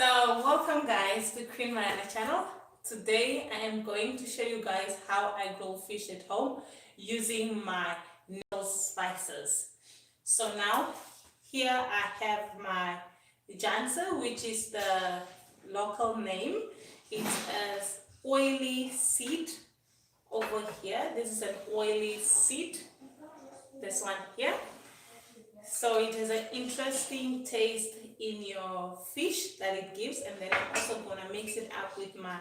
So welcome guys to Queen Mariana channel. Today I am going to show you guys how I grill fish at home using my natural spices. So now here I have my jansa, which is the local name. It's a oily seed over here. This is an oily seed, this one here. So it has an interesting taste in your fish that it gives, and then I'm also gonna mix it up with my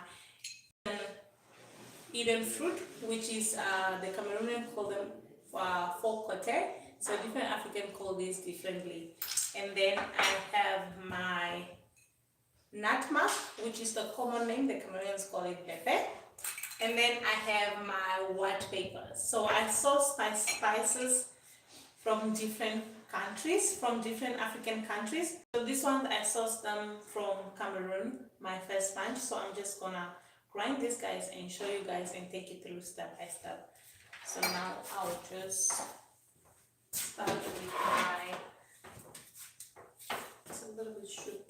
Eden fruit, which is the Cameroonian call them four-côté. So different African call this differently. And then I have my nutmeg, which is the common name. The Cameroonians call it pepper. And then I have my white pepper. So I source my spices from different countries, from different African countries. So this one I sourced them from Cameroon, my first bunch. So I'm just gonna grind this guys and show you guys and take it through step by step. So now I'll just start with my, it's a little bit shoot.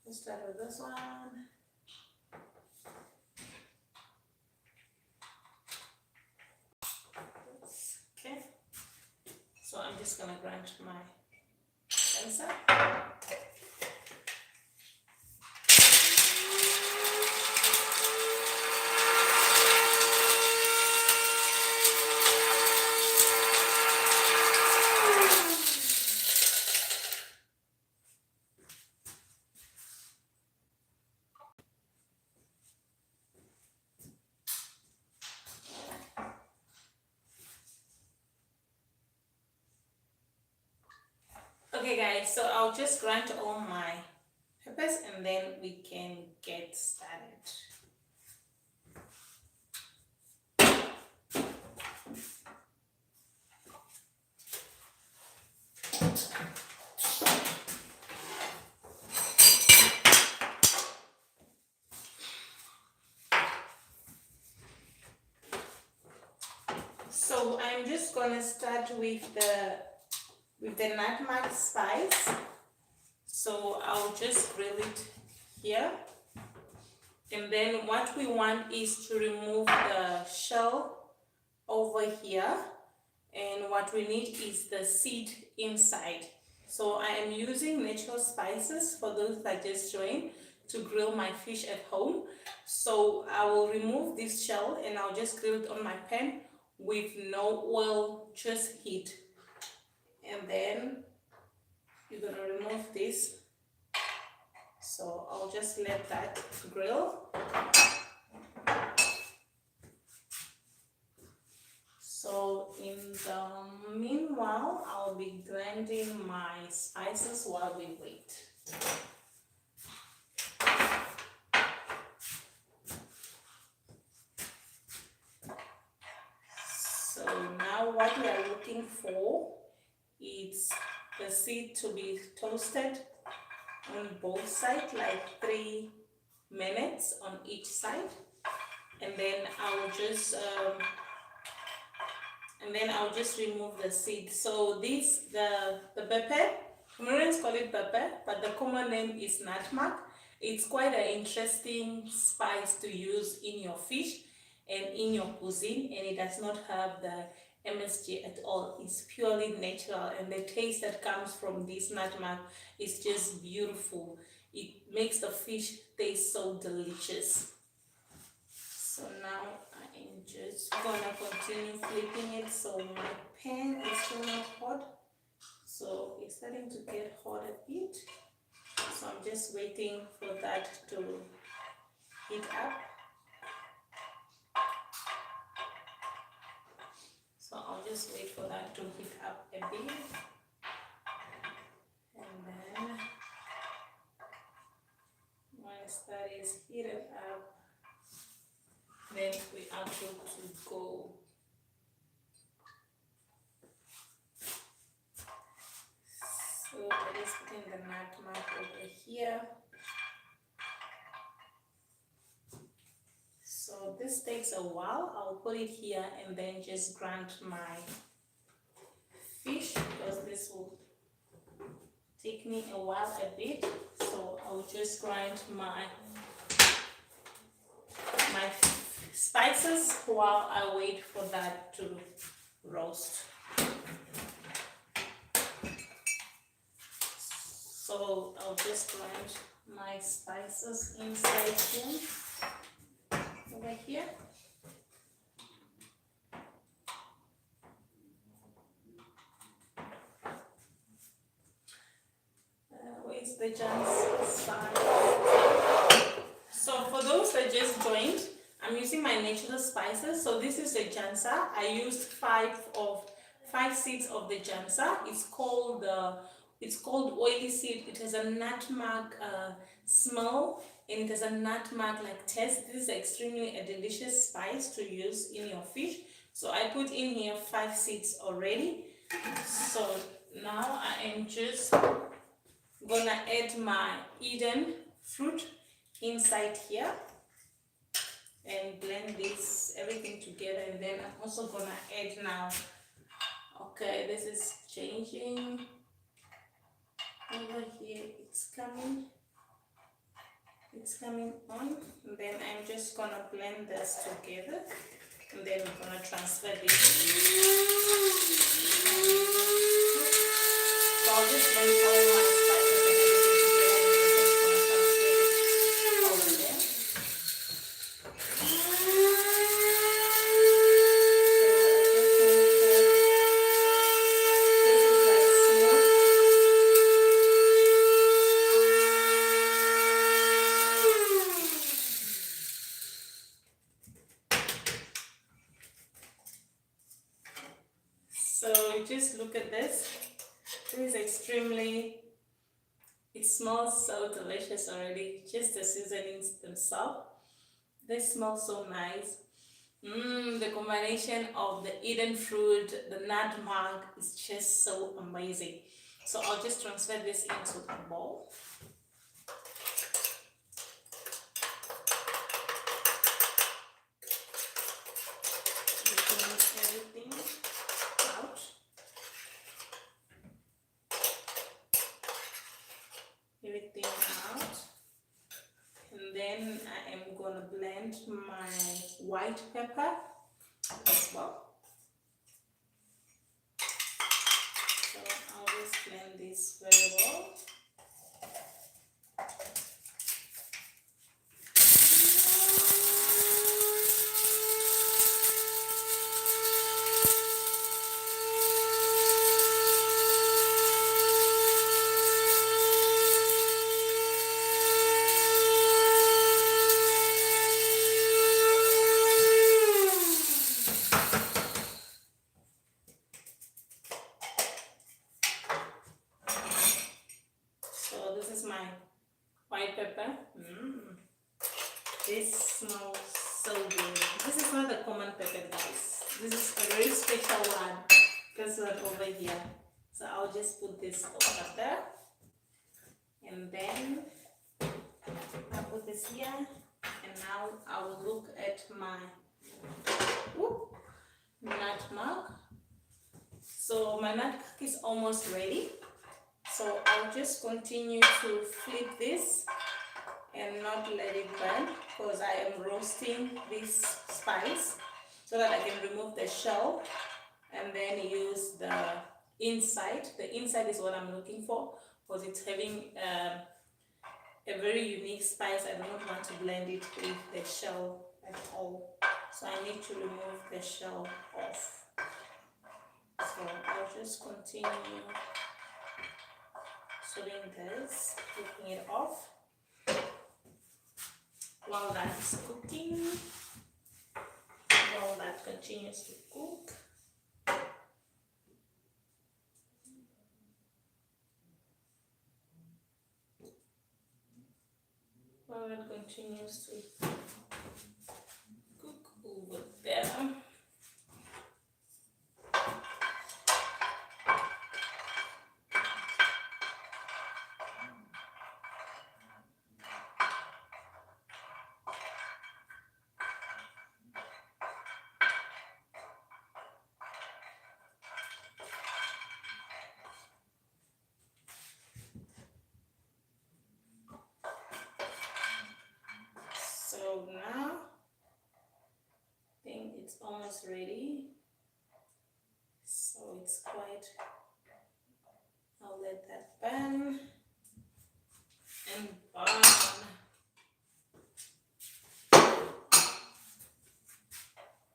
Let's start with this one. Okay. So I'm just gonna grind my salsa. Okay guys, so I'll just grind all my peppers and then we can get started. So I'm just gonna start with the nutmeg spice. So I'll just grill it here, and then what we want is to remove the shell over here, and what we need is the seed inside. So I am using natural spices for those that just joined to grill my fish at home. So I will remove this shell and I'll just grill it on my pan with no oil, just heat. And then you're gonna remove this. So I'll just let that grill. So in the meanwhile, I'll be grinding my spices while we wait. So now what we are looking for is the seed to be toasted on both sides, like 3 minutes on each side, and then I'll just remove the seed. So this the pepper, Cameroonians call it pepper, but the common name is nutmeg. It's quite an interesting spice to use in your fish and in your cuisine, and it does not have the MSG at all. It's purely natural, and the taste that comes from this nutmeg is just beautiful. It makes the fish taste so delicious. So now I am just gonna continue flipping it. So my pan is still not hot, so it's starting to get hot a bit. So I'm just waiting for that to heat up. So I'll just wait for that to heat up a bit, and then once that is heated up, then we are good to go. So I just put in the nutmeg over here. So this takes a while. I'll put it here and then just grind my fish, because this will take me a while a bit. So I'll just grind my spices while I wait for that to roast. So I'll just grind my spices inside here, over here. Where's the jams side? So for those that just joined, I'm using my natural spices. So this is the jansa. I used five seeds of the jansa. It's called oily seed. It has a nutmeg smell, and it has a nutmeg like taste. This is extremely a delicious spice to use in your fish. So I put in here 5 seeds already. So now I am just gonna add my Eden fruit inside here and blend this everything together, and then I'm also gonna add now, okay, this is changing over here, it's coming on, and then I'm just gonna blend this together, and then I'm gonna transfer this. So I'll just blend all my spices and everything together, and then I'm just gonna transfer it over there. So just look at this. This is extremely, it smells so delicious already. Just the seasonings themselves, they smell so nice. The combination of the Eden fruit, the nutmeg is just so amazing. So I'll just transfer this into a bowl. Everything out. Everything out. And then I am gonna blend my white pepper as well. So I'll just blend this very well. White pepper. This smells so good. This is not a common pepper, guys. This is a very special one. This one over here. So I'll just put this over there. And then I'll put this here. And now I will look at my nutmeg. So my nutmeg is almost ready. So I'll just continue to flip this and not let it burn, because I am roasting this spice so that I can remove the shell and then use the inside. The inside is what I'm looking for, because it's having a very unique spice. I don't want to blend it with the shell at all. So I need to remove the shell off. So I'll just continue doing this, taking it off while that's cooking, while that continues to cook. While it continues to cook over there. So now I think it's almost ready. So it's quite, I'll let that burn and burn.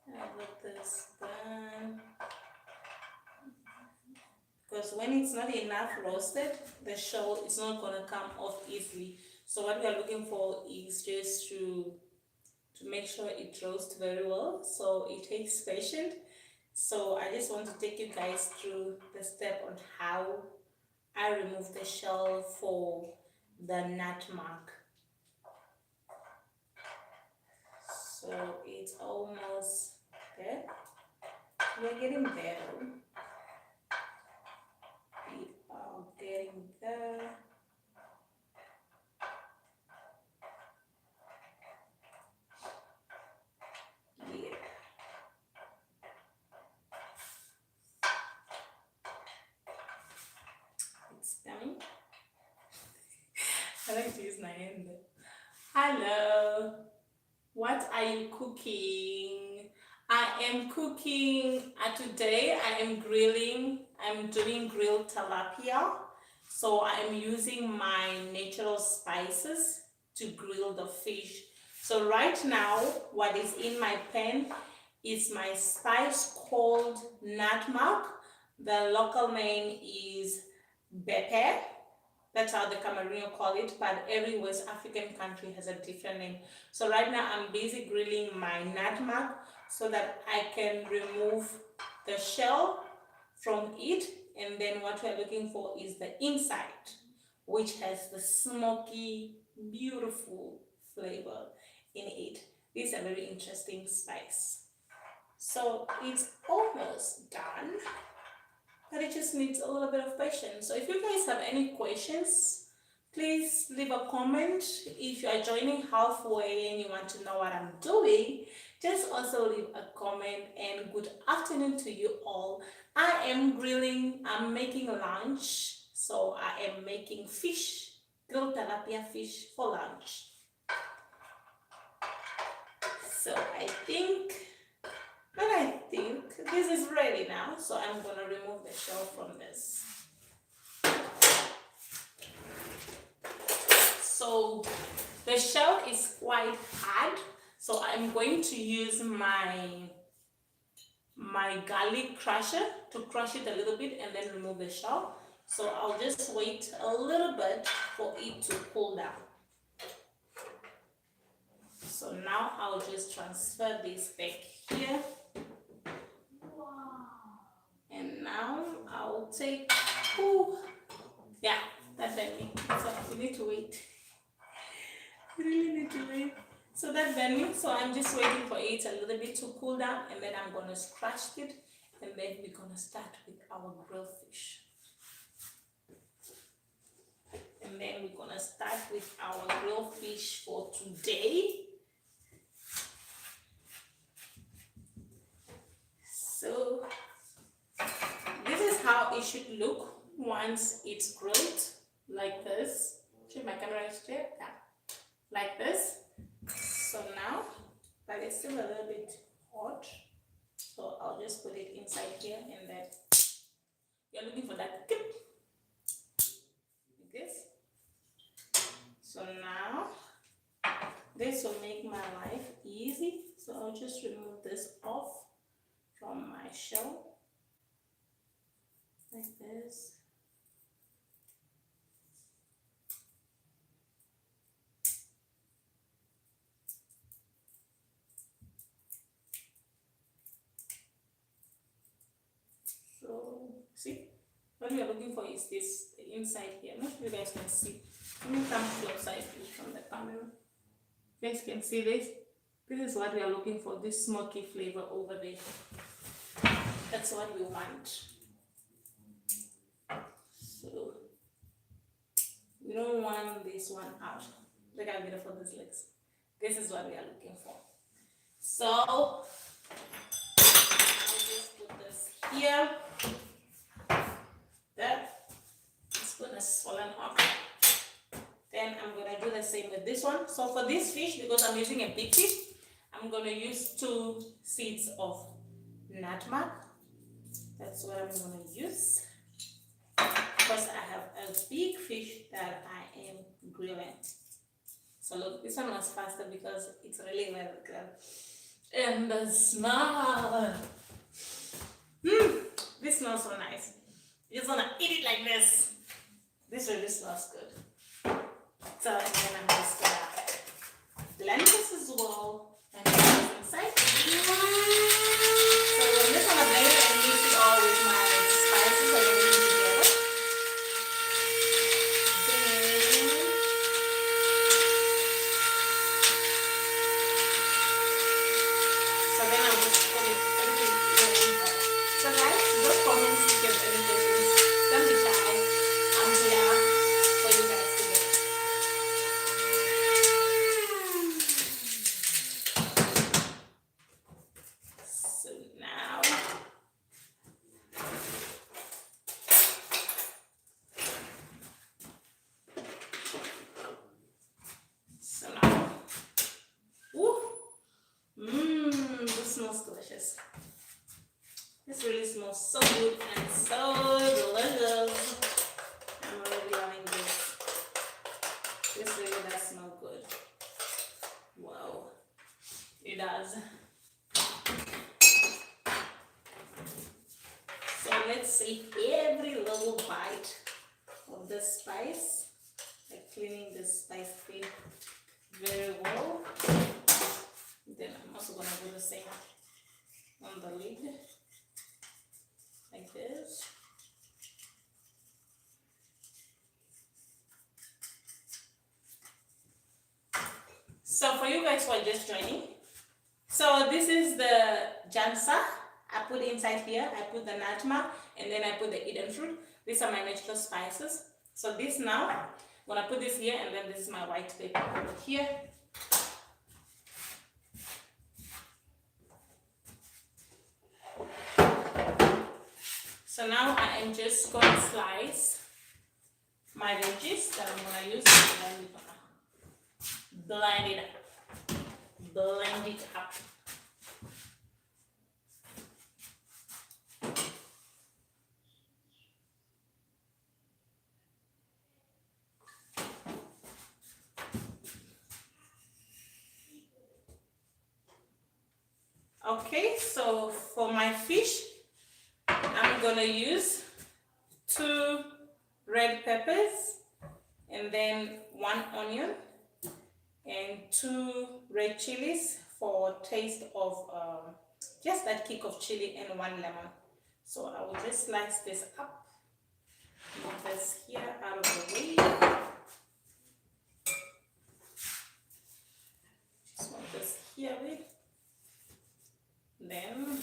I'll let this burn. Because when it's not enough roasted, the shell is not going to come off easily. So what we are looking for is just to make sure it roasts very well. So it takes patience. So I just want to take you guys through the step on how I remove the shell for the nutmeg. So it's almost there. We're getting there. We are getting there. Yeah. It's coming. I like to use my hand. Hello. What are you cooking? I am cooking. Today I am grilling. I'm doing grilled tilapia. So I'm using my natural spices to grill the fish. So right now, what is in my pan is my spice called nutmeg. The local name is pepper. That's how the Cameroonian call it, but every West African country has a different name. So right now I'm busy grilling my nutmeg so that I can remove the shell from it, and then what we're looking for is the inside, which has the smoky, beautiful flavor in it. This is a very interesting spice. So it's almost done, but it just needs a little bit of patience. So if you guys have any questions, please leave a comment. If you are joining halfway and you want to know what I'm doing, just also leave a comment. And good afternoon to you all. I am grilling, I'm making lunch. So I am making fish, grilled tilapia fish for lunch. So I think this is ready now, so I'm gonna remove the shell from this. So the shell is quite hard, so I'm going to use my garlic crusher to crush it a little bit and then remove the shell. So I'll just wait a little bit for it to cool down. So now I'll just transfer this back here. And now I'll take, yeah, that burned me. So we need to wait. We really need to wait. So that burned me. So I'm just waiting for it a little bit to cool down, and then I'm gonna scratch it, and then we're gonna start with our grilled fish. And then we're gonna start with our grilled fish for today. So this is how it should look once it's grilled, like this. Should my camera straight? Yeah, like this. So now, but it's still a little bit hot, so I'll just put it inside here, and then you're looking for that tip, like this. So now this will make my life easy. So I'll just remove this off from my shell, like this. So see, what we are looking for is this inside here. Not sure you guys can see. Let me come closer from the camera. You guys can see this. This is what we are looking for, this smoky flavor over there. That's what we want. So we don't want this one out. Look how beautiful this looks. This is what we are looking for. So I'll just put this here. There. It's gonna swollen up. Then I'm gonna do the same with this one. So for this fish, because I'm using a big fish, I'm going to use 2 seeds of nutmeg. That's what I'm going to use. Because I have a big fish that I am grilling. So look, this one was faster because it's really well grilled. And the smell. This smells so nice. You just want to eat it like this. This really smells good. So and then I'm just going to blend this as well. And put this inside. So I'm just going to blend it and mix it all with my spices and everything together. So then I'll just put it everything together. So guys, just comments if you have any questions. Don't be shy. I'm here for you guys to get. So now, woo, this smells delicious. This really smells so good and so delicious. I'm really loving this. This really does smell good. Wow, it does. So let's see every little bite of the spice, like cleaning the spice thing very well. Then I'm also gonna do the same on the lid, like this. So for you guys who are just joining, so this is the jansa. I put inside here, I put the nutmeg, and then I put the Eden fruit. These are my natural spices. So this now, I'm gonna put this here, and then this is my white pepper over here. So now I am just going to slice my veggies that I'm going to use, and then we're going to blend it up. Blend it up. Okay, so for my fish, I'm gonna use 2 red peppers and then 1 onion and 2 red chilies for taste of just that kick of chili, and 1 lemon. So I will just slice this up. Move this here out of the way. Just move this here with. Then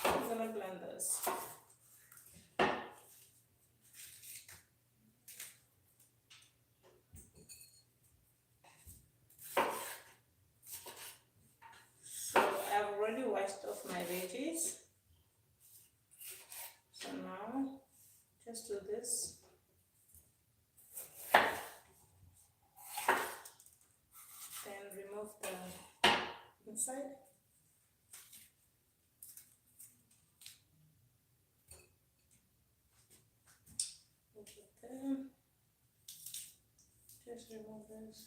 I'm gonna blend this. So I've already washed off my veggies. So now just do this. Then remove the inside. Just remove this.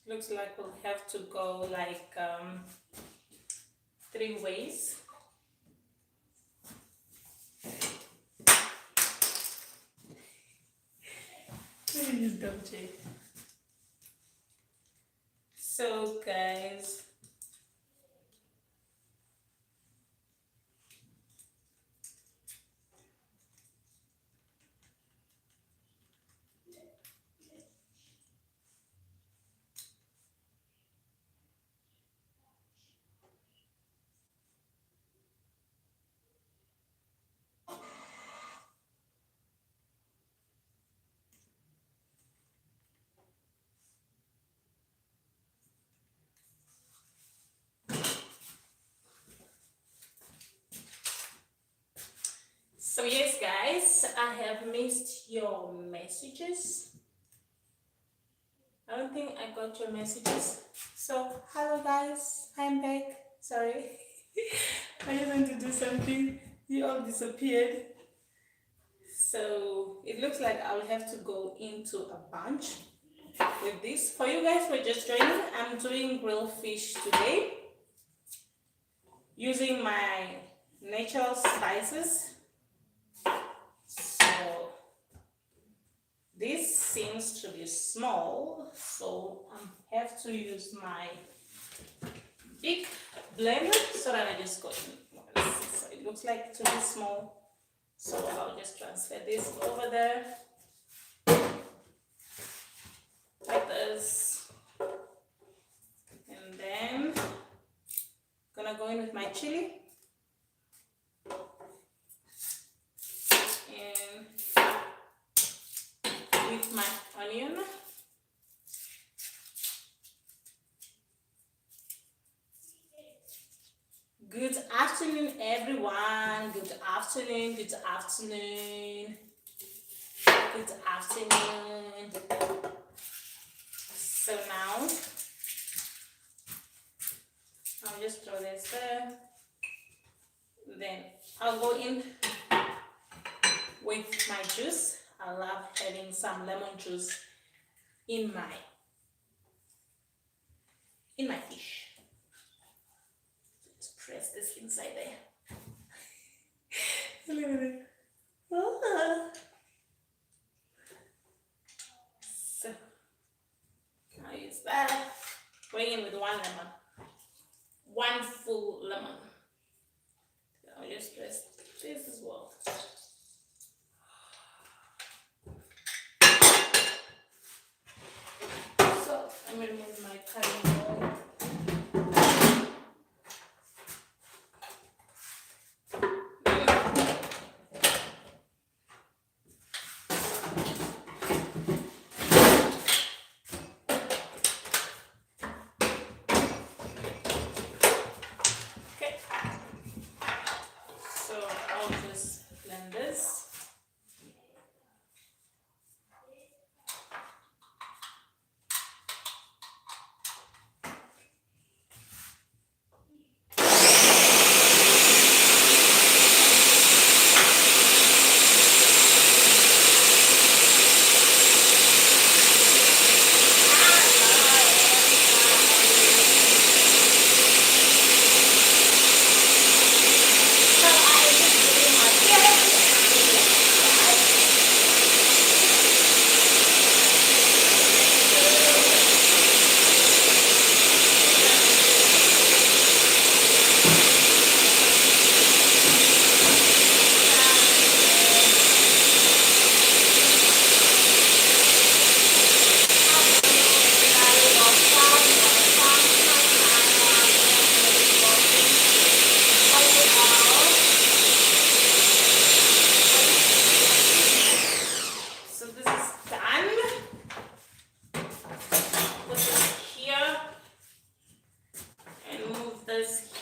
Looks like we'll have to go like 3 ways. Please don't check. So guys, So yes guys, I have missed your messages. I don't think I got your messages. So hello guys, I'm back. Sorry. I just want to do something. You all disappeared. So it looks like I will have to go into a bunch with this. For you guys who are just joining, I'm doing grilled fish today using my natural spices. So this seems to be small, so I have to use my big blender so that I just go in. So it looks like to be small, so I'll just transfer this over there like this, and then gonna go in with my chili and with my onion. Good afternoon, everyone. Good afternoon. Good afternoon. Good afternoon. So now I'll just throw this there. Then I'll go in with my juice. I love having some lemon juice in my fish. Just press this inside there. Look at it. Ah. So I'll use that. Going in with one lemon. One full lemon. I'll just press this as well. So I'm going to remove my cutting board.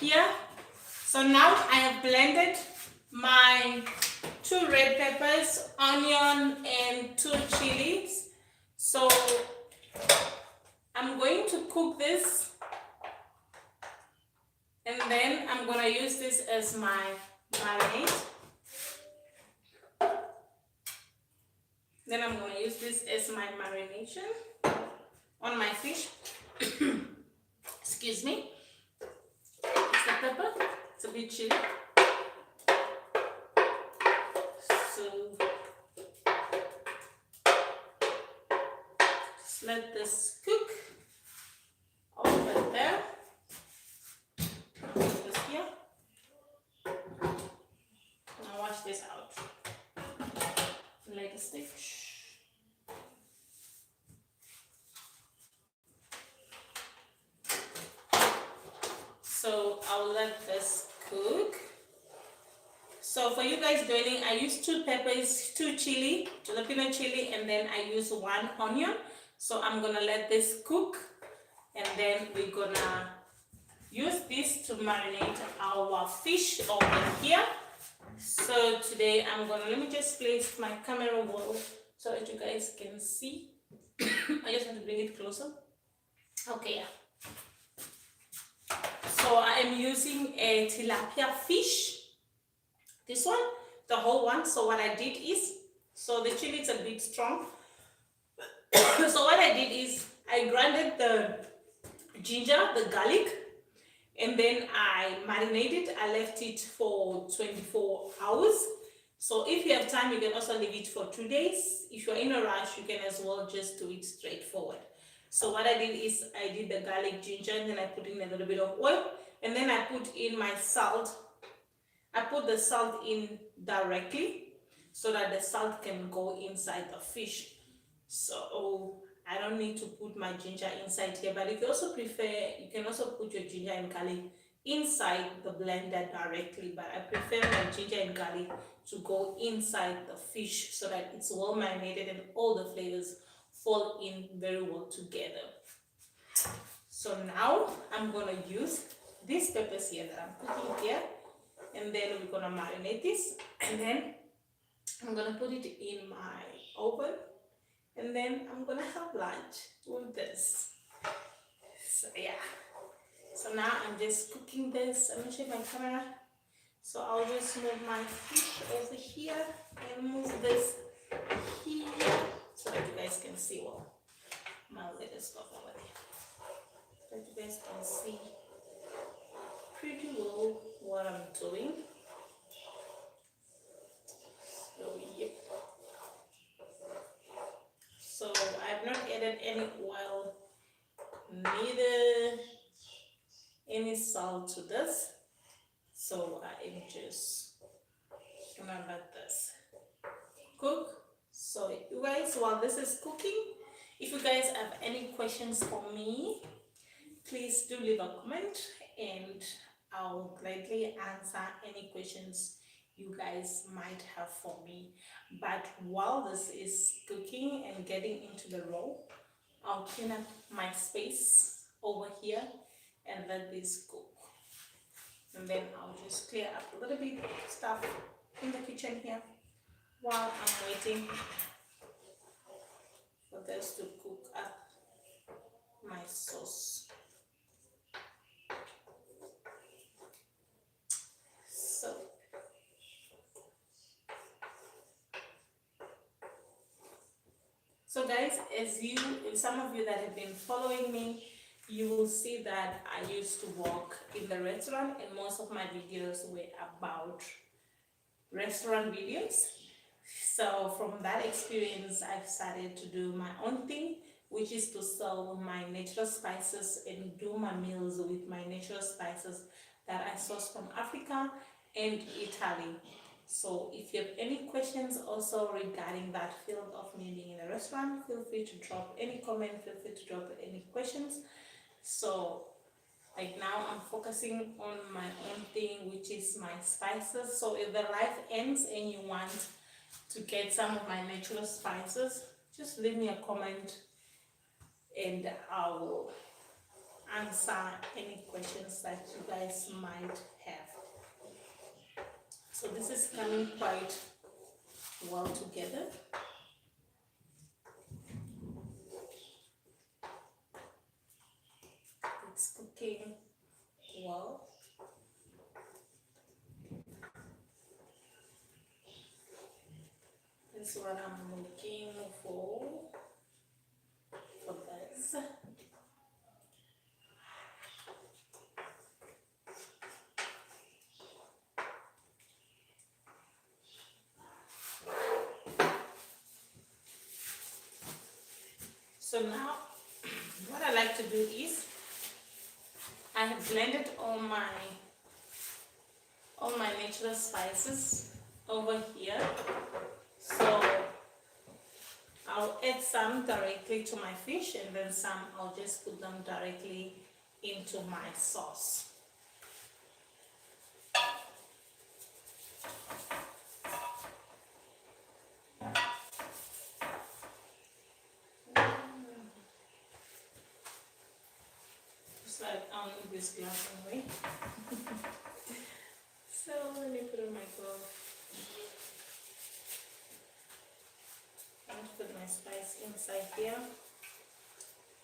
Here. So now I have blended my 2 red peppers, onion, and 2 chilies. So I'm going to cook this, and then I'm gonna use this as my marinade. Then I'm gonna use this as my marination on my fish. Excuse me. It's the pepper. It's a bit chili. So just let this cook over there. Put this here. Now wash this out. Like a stitch. So I'll let this cook. So for you guys joining, I use 2 peppers, 2 chili, jalapeno chili, and then I use 1 onion. So I'm gonna let this cook, and then we're gonna use this to marinate our fish over here. So today let me just place my camera well so that you guys can see. I just want to bring it closer. Okay, yeah. So I am using a tilapia fish. This one, the whole one. So what I did is, so the chili is a bit strong. So what I did is I grinded the ginger, the garlic, and then I marinated. I left it for 24 hours. So if you have time, you can also leave it for 2 days. If you're in a rush, you can as well just do it straightforward. So what I did is I did the garlic, ginger, and then I put in a little bit of oil, and then I put in my salt. I put the salt in directly so that the salt can go inside the fish. So I don't need to put my ginger inside here, but if you also prefer, you can also put your ginger and garlic inside the blender directly, but I prefer my ginger and garlic to go inside the fish so that it's well marinated and all the flavors fall in very well together. So now I'm gonna use these peppers here that I'm cooking here, and then we're gonna marinate this, and then I'm gonna put it in my oven, and then I'm gonna have lunch with this. So yeah, so now I'm just cooking this. I'm gonna show my camera. So I'll just move my fish over here and move this here so that you guys can see well my little stuff over there. So you guys can see pretty well what I'm doing. So yep. So I've not added any oil, neither any salt to this. So I am just gonna let this cook. So you guys, while this is cooking, if you guys have any questions for me, please do leave a comment and I'll gladly answer any questions you guys might have for me. But while this is cooking and getting into the roll, I'll clean up my space over here and let this cook. And then I'll just clear up a little bit of stuff in the kitchen here while I'm waiting for this to cook up my sauce. So guys, some of you that have been following me, you will see that I used to work in the restaurant and most of my videos were about restaurant videos. So from that experience, I've started to do my own thing, which is to sell my natural spices and do my meals with my natural spices that I source from Africa and Italy. So if you have any questions also regarding that field of me being in a restaurant, feel free to drop any comment, feel free to drop any questions. So like now I'm focusing on my own thing, which is my spices. So if the life ends and you want to get some of my natural spices, just leave me a comment and I will answer any questions that you guys might have. So this is coming quite well together. It's cooking well. This is what I'm looking for this. So now what I like to do is I have blended all my natural spices over here. So I'll add some directly to my fish and then some I'll just put them directly into my sauce. Just like I'll need this glove anyway. So let me put on my glove. my spice inside here.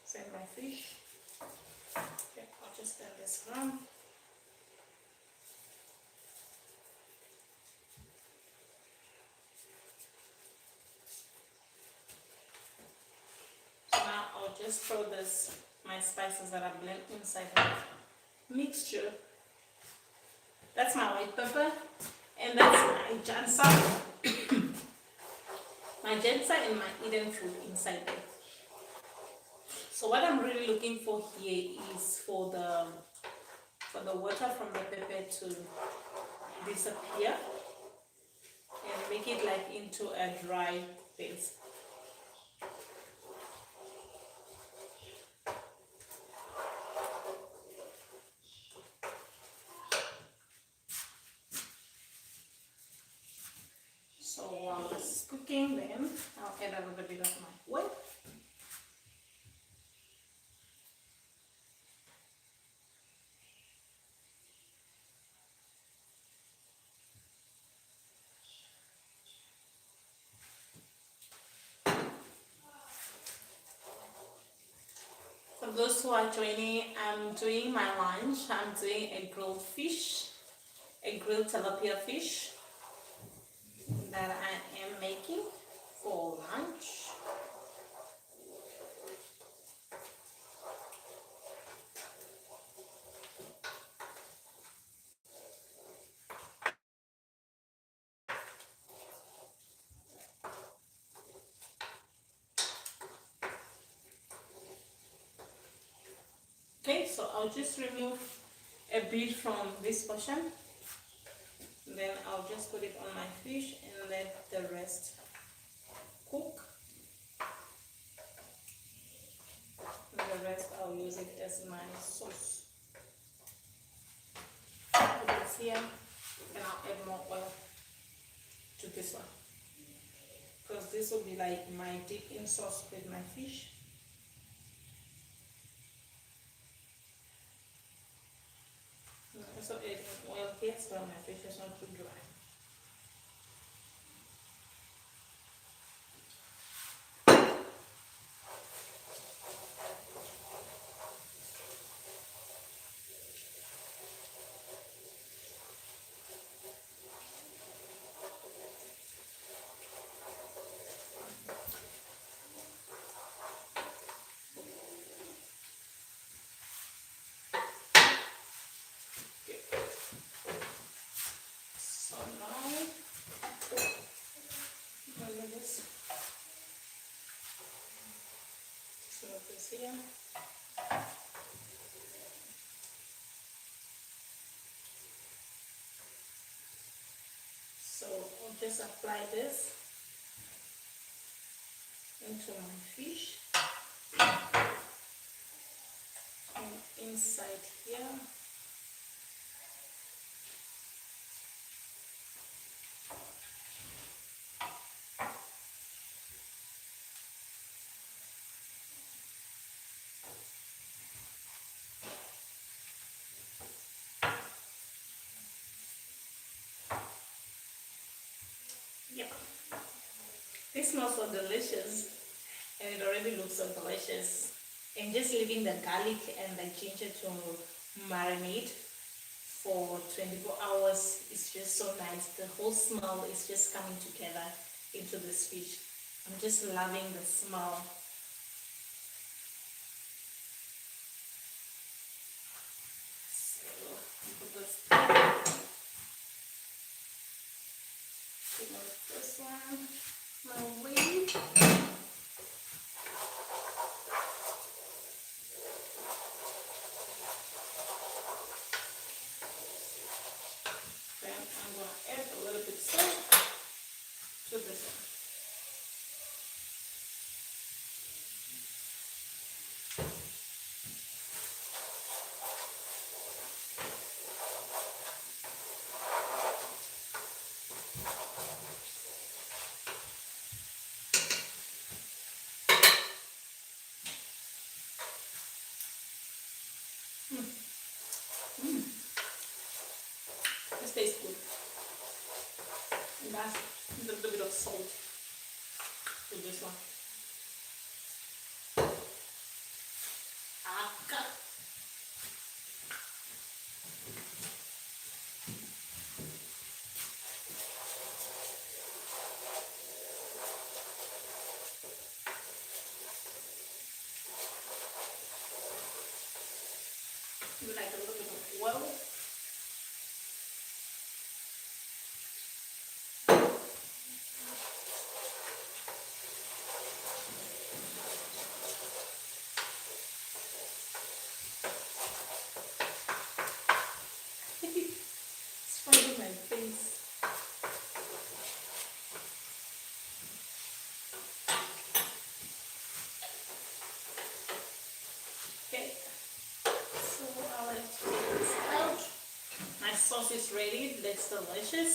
Send my fish. Okay, I'll just turn this around. So now I'll just throw this, my spices that I blend inside the mixture. That's my white pepper, and that's my jansa, my jansa and my Eden food inside there. So what I'm really looking for here is for the water from the pepper to disappear and make it like into a dry paste. So while it's cooking, then I'll add a little bit of my oil. For those who are joining, I'm doing my lunch. I'm doing a grilled fish, a grilled tilapia fish that I am making for lunch. Okay, so I'll just remove a bit from this portion. Then I'll just put it on my fish and let the rest cook. And the rest I'll use it as my sauce. Put this here, and I'll add more oil to this one, because this will be like my dip in sauce with my fish. I'm also adding oil here so my fish is not too dry. So now, let me just move this here. So I'll just apply this into my fish and inside here. Yep. This smells so delicious, and it already looks so delicious. And just leaving the garlic and the ginger to marinate for 24 hours is just so nice. The whole smell is just coming together into this fish. I'm just loving the smell. So put this one my way. Then I'm going to add a little bit of salt to this one. This tastes good. And that's a little bit of salt to this one. Do like a little bit of oil. Spraying my face. Okay, so I'll let take this out. My sauce is ready. It looks delicious.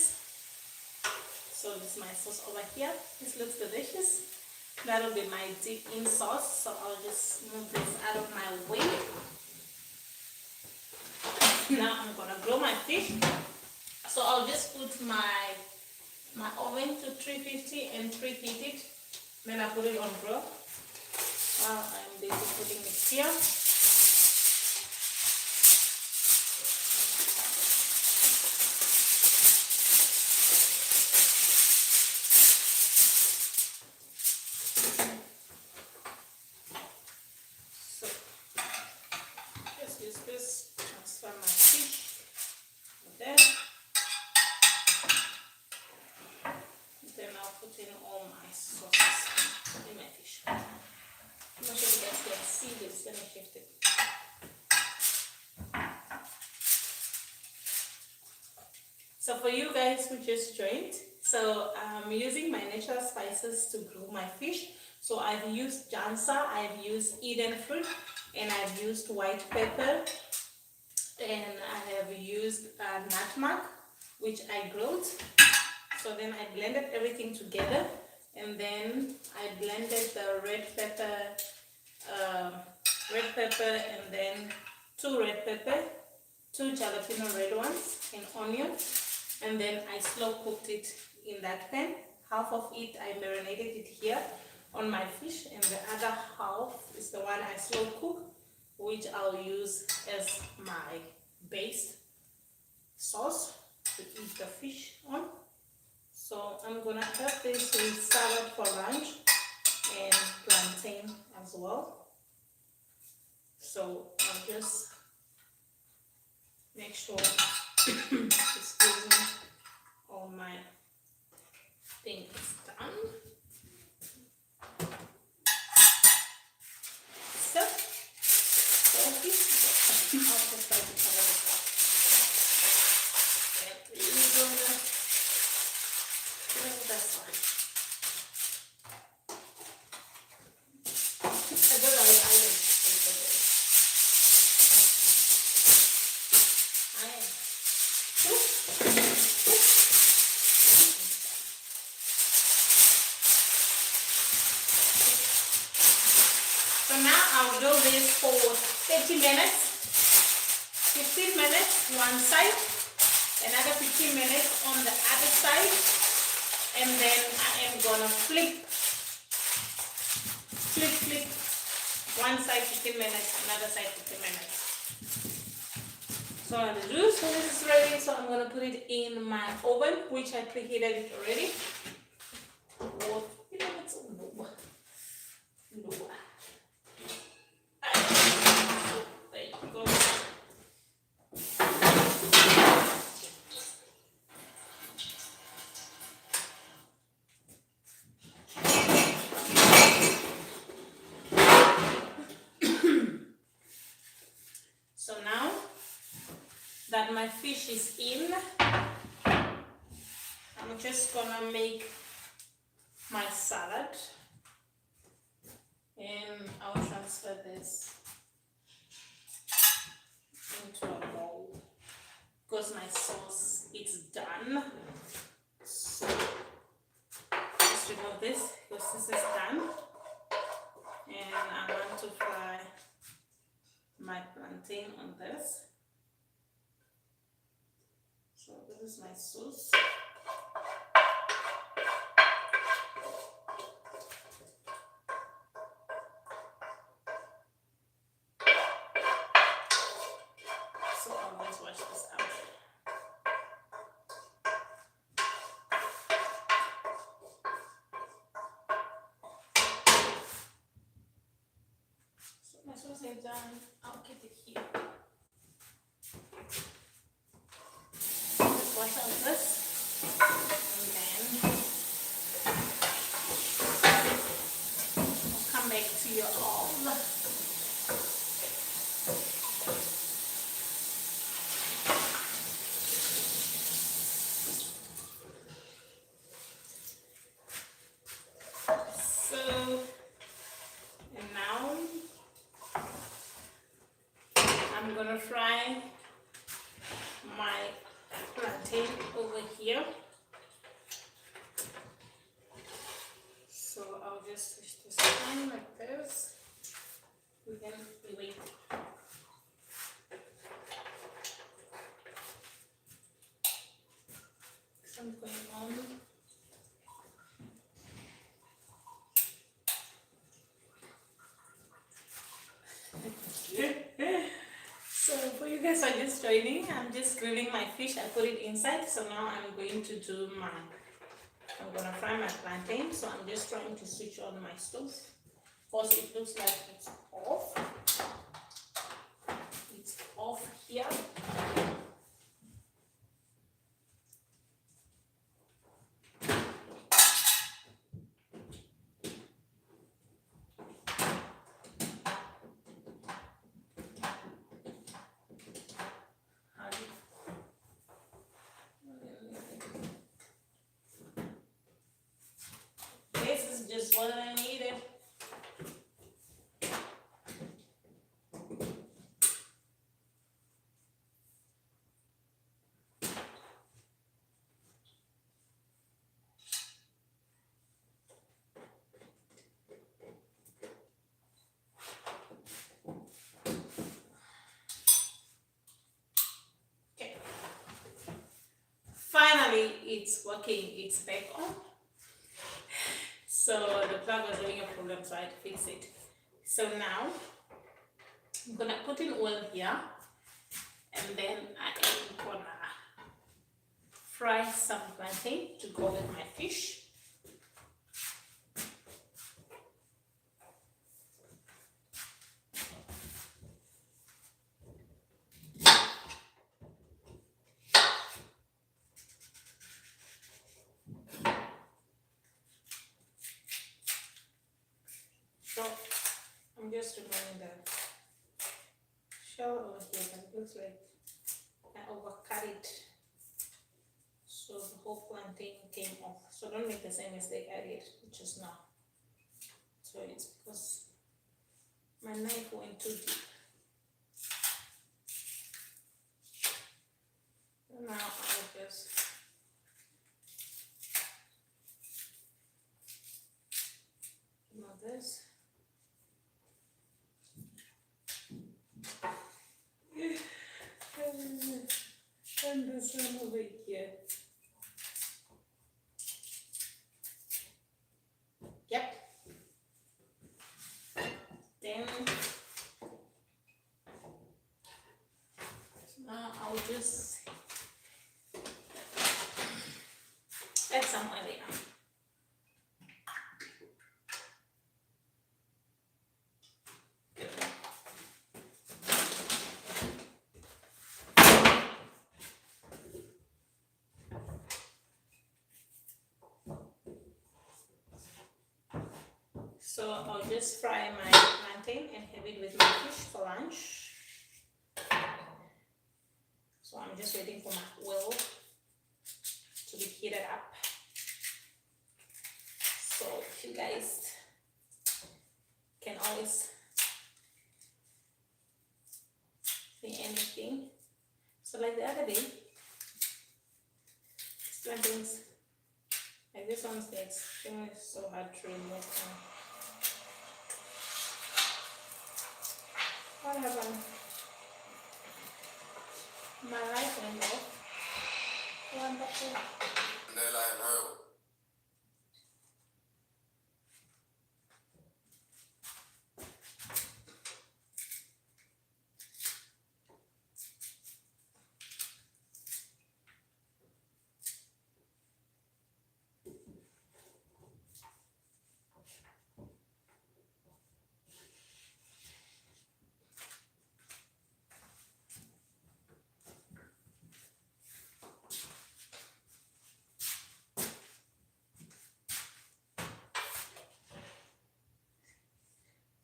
So this is my sauce over here. This looks delicious. That'll be my dip in sauce. So I'll just move this out of my way. Now I'm gonna grill my fish. So I'll just put my oven to 350 and preheat it. Then I put it on grill. I'm busy putting it here. So just use this, transfer my fish there. Then I'll put in all my sauces in my fish. I'm not sure if you guys can see this. Let me shift it. So for you guys who just joined, so I'm using my natural spices to grill my fish. So I've used jansa, I've used Eden fruit, and I've used white pepper, and I have used nutmeg, which I grilled. So then I blended everything together, and then I blended the red pepper, and then 2 red pepper, 2 jalapeno red ones, and onion, and then I slow cooked it in that pan. Half of it I marinated it here on my fish, and the other half is the one I slow cook, which I'll use as my base sauce to eat the fish on. So I'm gonna have this with salad for lunch and plantain as well. So I'll just make sure it's squeezing all my things done. So I'll just try to cover this up. And we're gonna bring this one. I don't know if I will take this. I am. So now I'll do this for 30 minutes, 15 minutes one side, another 15 minutes on the other side, and then I am gonna flip, one side 15 minutes, another side 15 minutes. So the juice is ready, so I'm gonna put it in my oven, which I preheated it already. Oh, you know what's no. There you go. So now that my fish is in, I'm just gonna make my salad, and I'll transfer this into a bowl because my sauce is done. So just remove this because this is done, and I want to fry my plantain on this. So this is my sauce. So I'll always wash this out. So my sauce is done. I'll keep it here. So, and now I'm gonna fry my plantain over here. So I'll just switch this on like this. And then we wait. Something going on. So for you guys who are just joining, I'm just grilling my fish. I put it inside. So now I'm going to do I'm gonna fry my plantain. So I'm just trying to switch on my stove. Also, it looks like it's off. It's off here. This is just what I needed. Okay. Finally, it's working. It's back on. So the plug was having a problem, so I had to fix it. So now I'm gonna put in oil here, and then I am gonna fry some plantain to go with my fish. So I'm just removing the shell over here, but it looks like I overcut it. So the whole plantain came off. So don't make the same mistake I did just now. So it's because my knife went too deep. Now I'll just remove this. And this one over here. Yep. Then now I'll just add some oil here. So I'll just fry my plantain and have it with my fish for lunch. So I'm just waiting for my oil to be heated up. So if you guys can always see anything. So like the other day, plantains, like this one's extremely so hard to remove. What happened? My light went off. Wonderful.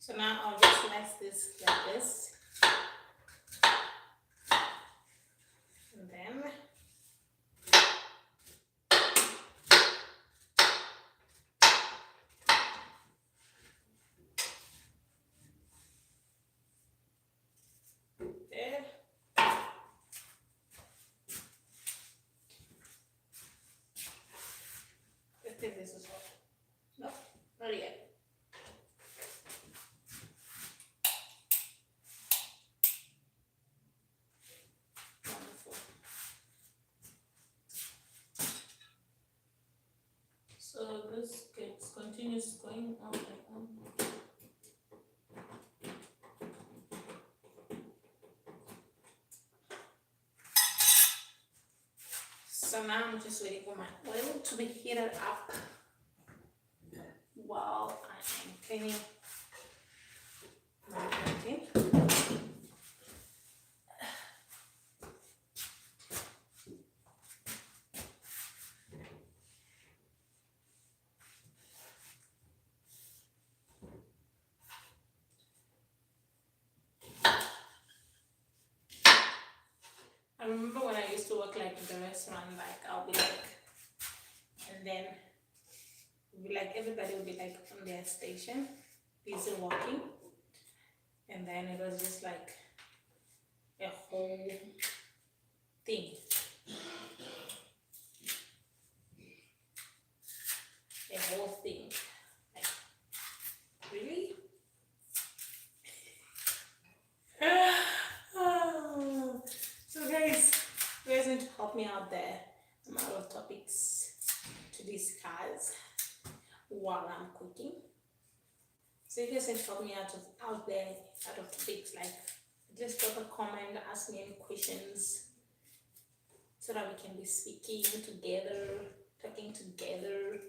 So now I'll just slice this like this. And then coming out like So now I'm just waiting for my oil to be heated up while I am cleaning my plantain. I remember when I used to work like in the restaurant, like I'll be like, and then be like everybody would be like on their station, busy working, and then it was just like a whole thing, a whole thing. Like, really? So guys, you guys need to help me out there. I'm out of topics to discuss while I'm cooking. So you guys need to help me out there, out of topics. Like, just drop a comment, ask me any questions, so that we can be speaking together, talking together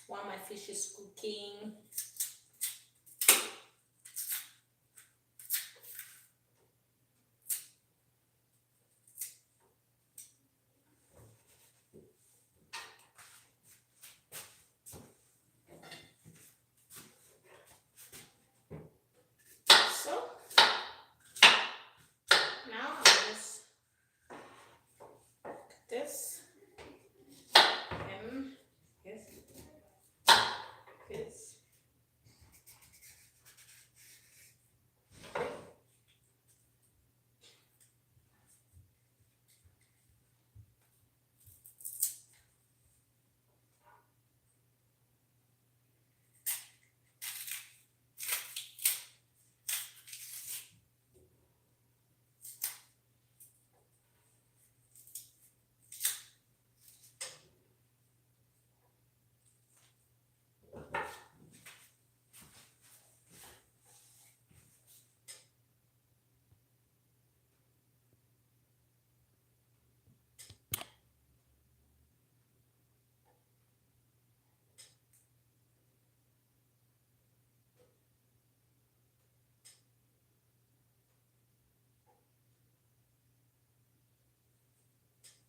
while my fish is cooking.